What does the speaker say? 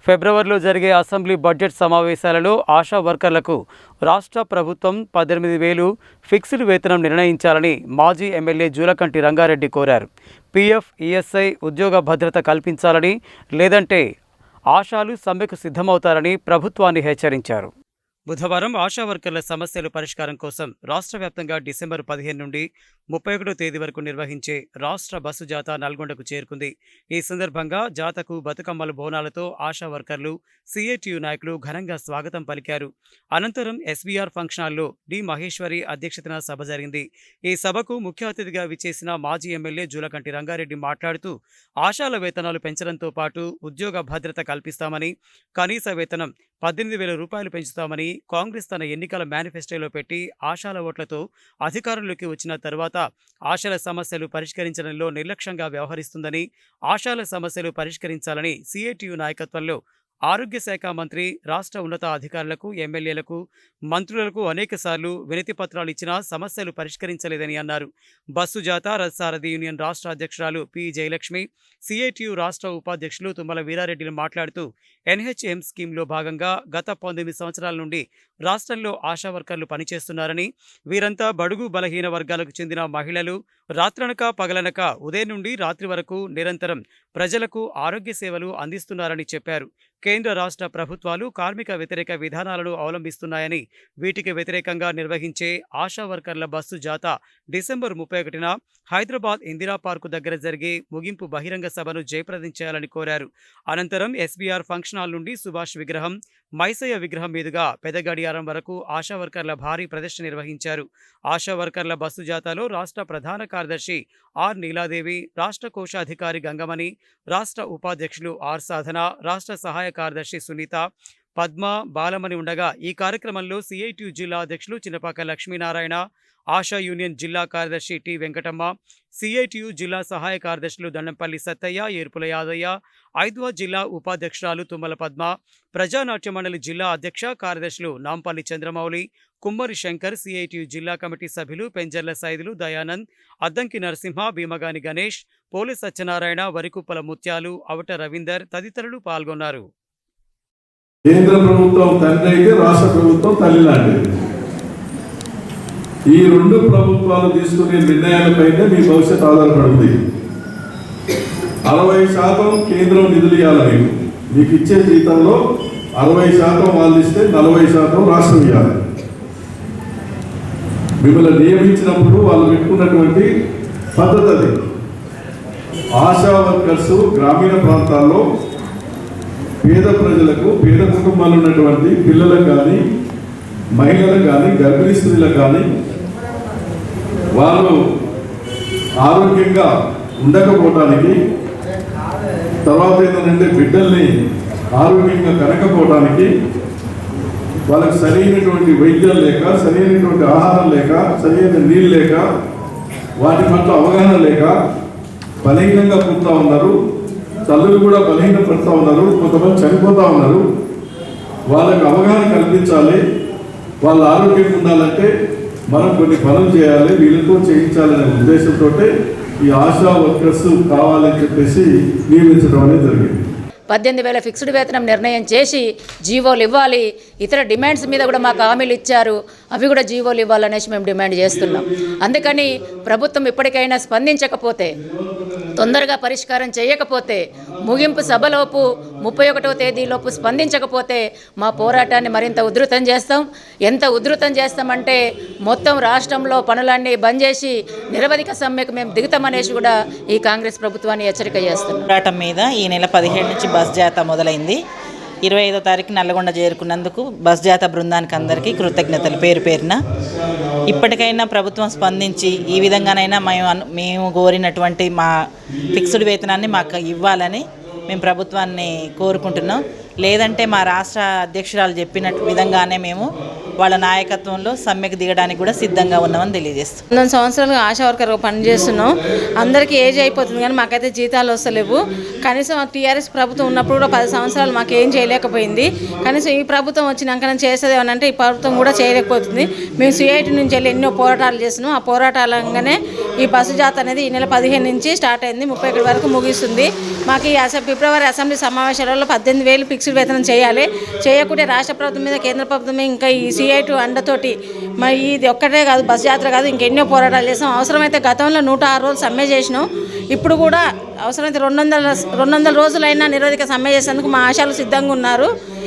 ఫిబ్రవరిలో జరిగే assembly budget సమావేశాలలో ఆశా వర్కర్లకు రాష్ట్ర ప్రభుత్వం 18,000 ఫిక్స్డ్ వేతనం నిర్ణయించాలని మాజీ ఎమ్మెల్యే జూలకంటి రంగారెడ్డి కోరారు. పీఎఫ్, ఈఎస్ఐ ఉద్యోగ భద్రత కల్పించాలని, లేదంటే ఆశాలు సమ్మెకు సిద్ధమవుతారని ప్రభుత్వాన్ని హెచ్చరించారు. బుధవారం ఆశా వర్కర్ల సమస్యల పరిష్కారం కోసం రాష్ట్ర వ్యాప్తంగా డిసెంబర్ 15 నుండి 31వ తేదీ వరకు నిర్వహించే రాష్ట్ర బస్సు జాథా నల్గొండకు చేరుకుంది. ఈ సందర్భంగా జాతకు బతుకమ్మల బోనాలతో ఆశా వర్కర్లు, సిఐటియు నాయకులు ఘనంగా స్వాగతం పలికారు. అనంతరం ఎస్బీఆర్ ఫంక్షన్ హాల్లో డి మహేశ్వరి అధ్యక్షతన సభ జరిగింది. ఈ సభకు ముఖ్య అతిథిగా విచ్చేసిన మాజీ ఎమ్మెల్యే జూలకంటి రంగారెడ్డి మాట్లాడుతూ ఆశాల వేతనాలు పెంచడంతో పాటు ఉద్యోగ భద్రత కల్పిస్తామని, కనీస వేతనం 18,000 రూపాయలు పెంచుతామని కాంగ్రెస్ తన ఎన్నికల మేనిఫెస్టోలో పెట్టి ఆశాల ఓట్లతో అధికారంలోకి వచ్చిన తర్వాత ఆశాల సమస్యలు పరిష్కరించడంలో నిర్లక్ష్యంగా వ్యవహరిస్తుందని, ఆశాల సమస్యలు పరిష్కరించాలని సిఐటియు నాయకత్వంలో ఆరోగ్య శాఖ మంత్రి రాష్ట్ర ఉన్నత అధికారులకు, ఎమ్మెల్యేలకు, మంత్రులకు అనేకసార్లు వినతి పత్రాలు ఇచ్చినా సమస్యలు పరిష్కరించలేదని అన్నారు. బస్సు జాథా రథసారథి యూనియన్ రాష్ట్ర అధ్యక్షురాలు పి జయలక్ష్మి, సిఐటియు రాష్ట్ర ఉపాధ్యక్షులు తుమ్మల వీరారెడ్డిలు మాట్లాడుతూ ఎన్హెచ్ఎం స్కీమ్లో భాగంగా గత 19 సంవత్సరాల నుండి రాష్ట్రంలో ఆశా వర్కర్లు పనిచేస్తున్నారని, వీరంతా బడుగు బలహీన వర్గాలకు చెందిన మహిళలు. రాత్రనక పగలనక ఉదయం నుండి రాత్రి వరకు నిరంతరం ప్రజలకు ఆరోగ్య సేవలు అందిస్తున్నారని చెప్పారు. కేంద్ర రాష్ట్ర ప్రభుత్వాలు కార్మిక వ్యతిరేక విధానాలను అవలంబిస్తున్నాయని, వీటికి వ్యతిరేకంగా నిర్వహించే ఆశా వర్కర్ల బస్సు జాథా డిసెంబర్ 31న హైదరాబాద్ ఇందిరా పార్కు దగ్గర జరిగే ముగింపు బహిరంగ సభను జయప్రదం చేయాలని కోరారు. అనంతరం ఎస్బీఆర్ ఫంక్షన్ హాల్ నుండి సుభాష్ విగ్రహం, మైసయ్య విగ్రహం మీదుగా పెదగడియారం వరకు ఆశా వర్కర్ల భారీ ప్రదర్శన నిర్వహించారు. ఆశా వర్కర్ల బస్సు జాథాలో రాష్ట్ర ప్రధాన కార్యదర్శి ఆర్ నీలాదేవి, రాష్ట్ర కోశాధికారి గంగమణి, రాష్ట్ర ఉపాధ్యక్షులు ఆర్ సాధన, రాష్ట్ర సహాయ కార్యదర్శి సునీత, పద్మ, బాలమణి ఉండగా ఈ కార్యక్రమంలో సిఐటియు జిల్లా అధ్యక్షులు చిన్నపాక లక్ష్మీనారాయణ, ఆశా యూనియన్ జిల్లా కార్యదర్శి టి వెంకటమ్మ, సిఐటియు జిల్లా సహాయ కార్యదర్శులు దండంపల్లి సత్తయ్య, ఏర్పుల యాదయ్య, ఐద్వా జిల్లా ఉపాధ్యక్షురాలు తుమ్మల పద్మ, ప్రజానాట్య మండలి జిల్లా అధ్యక్ష కార్యదర్శులు నాంపల్లి చంద్రమౌళి, కుమ్మరి శంకర్, సిఐటియు జిల్లా కమిటీ సభ్యులు పెంజర్ల సైదులు, దయానంద్, అద్దంకి నరసింహ, భీమగాని గణేష్, పోలి సత్యనారాయణ, వరికుప్పల ముత్యాలు, అవట రవీందర్ తదితరులు పాల్గొన్నారు. కేంద్ర ప్రభుత్వం తండ్రి అయితే రాష్ట్ర ప్రభుత్వం తల్లి లాంటిది. ఈ రెండు ప్రభుత్వాలు తీసుకునే నిర్ణయాలపైనే మీ భవిష్యత్ ఆధారపడుతుంది. 60% కేంద్రం నిధులు ఇవ్వాలి. మీకు ఇచ్చే జీతంలో 60% వాళ్ళు ఇస్తే 40% రాష్ట్రం ఇవ్వాలి. మిమ్మల్ని నియమించినప్పుడు వాళ్ళు పెట్టుకున్నటువంటి పద్ధతి అది. ఆశా వర్కర్స్ గ్రామీణ ప్రాంతాల్లో పేద ప్రజలకు, పేద కుటుంబాలు ఉన్నటువంటి పిల్లలకు కానీ, మహిళలకు కానీ, గర్భిణీ స్త్రీలకు కానీ వాళ్ళు ఆరోగ్యంగా ఉండకపోవటానికి, తర్వాత ఏంటంటే బిడ్డల్ని ఆరోగ్యంగా కనకపోవటానికి, వాళ్ళకి సరైనటువంటి వైద్యం లేక, సరైనటువంటి ఆహారం లేక, సరైన నీళ్ళు లేక, వాటి పట్ల అవగాహన లేక బలహీనంగా పుడుతూ ఉన్నారు. తల్లులు కూడా బలహీన పడుతూ ఉన్నారు. కొంతమంది చనిపోతూ ఉన్నారు. వాళ్ళకి అవగాహన కల్పించాలి. వాళ్ళ ఆరోగ్యం ఉండాలంటే మనం కొన్ని పనులు చేయాలి, వీళ్ళతో చేయించాలనే ఉద్దేశంతో ఈ ఆశా వర్కర్స్ కావాలని చెప్పేసి నియమించడం అనేది జరిగింది. 18,000 ఫిక్స్డ్ వేతనం నిర్ణయం చేసి జీవోలు ఇవ్వాలి. ఇతర డిమాండ్స్ మీద కూడా మాకు హామీలు ఇచ్చారు. అవి కూడా జీవోలు ఇవ్వాలనేసి మేము డిమాండ్ చేస్తున్నాం. అందుకని ప్రభుత్వం ఇప్పటికైనా స్పందించకపోతే, తొందరగా పరిష్కారం చేయకపోతే, ముగింపు సభలోపు 31వ తేదీలోపు స్పందించకపోతే మా పోరాటాన్ని మరింత ఉధృతం చేస్తాం. ఎంత ఉధృతం చేస్తామంటే మొత్తం రాష్ట్రంలో పనులన్నీ బంద్ చేసి నిరవధిక సమ్మెకు మేము దిగుతామనేసి కూడా ఈ కాంగ్రెస్ ప్రభుత్వాన్ని హెచ్చరిక చేస్తున్నాం. పోరాటం మీద ఈ నెల 17 నుంచి బస్ జాథా మొదలైంది. 25వ తారీఖు నల్గొండ చేరుకున్నందుకు బస్ జాథా బృందానికి అందరికీ కృతజ్ఞతలు పేరు పేరున. ఇప్పటికైనా ప్రభుత్వం స్పందించి ఈ విధంగానైనా మేము కోరినటువంటి మా ఫిక్స్డ్ వేతనాన్ని మాకు ఇవ్వాలని మేము ప్రభుత్వాన్ని కోరుకుంటున్నాం. లేదంటే మా రాష్ట్ర అధ్యక్షురాలు చెప్పిన విధంగానే మేము వాళ్ళ నాయకత్వంలో సమ్మెకు దిగడానికి కూడా సిద్ధంగా ఉన్నామని తెలియజేస్తాం. 9 సంవత్సరాలుగా ఆశా వర్కర్గా పనిచేస్తున్నాం. అందరికీ ఏజ్ అయిపోతుంది కానీ మాకైతే జీతాలు వస్తలేవు. కనీసం టీఆర్ఎస్ ప్రభుత్వం ఉన్నప్పుడు కూడా 10 సంవత్సరాలు మాకేం చేయలేకపోయింది. కనీసం ఈ ప్రభుత్వం వచ్చినాక చేసేది ఏమనంటే ఈ ప్రభుత్వం కూడా చేయలేకపోతుంది. మేము సిఐటి నుంచి వెళ్ళి ఎన్నో పోరాటాలు చేస్తున్నాం. ఆ పోరాటాలంగానే ఈ బస్సు జాత అనేది ఈ నెల 15 నుంచి స్టార్ట్ అయింది, 31 వరకు ముగిస్తుంది. మాకు ఈ ఫిబ్రవరి అసెంబ్లీ సమావేశాలలో 18,000 ఫిక్స్డ్ వేతనం చేయాలి. చేయకుంటే రాష్ట్ర ప్రభుత్వం మీద కేంద్ర ప్రభుత్వం ఇంకా ఈ సిఐటి అండతోటి మరి ఇది ఒక్కటే కాదు, బస్ యాత్ర కాదు, ఇంకెన్నో పోరాటాలు చేసాం. అవసరమైతే గతంలో 106 రోజులు సమ్మె చేసినాం. ఇప్పుడు కూడా అవసరమైతే 200 రోజులైనా నిరోధిక సమ్మె చేసేందుకు మా ఆశాలు సిద్ధంగా ఉన్నారు.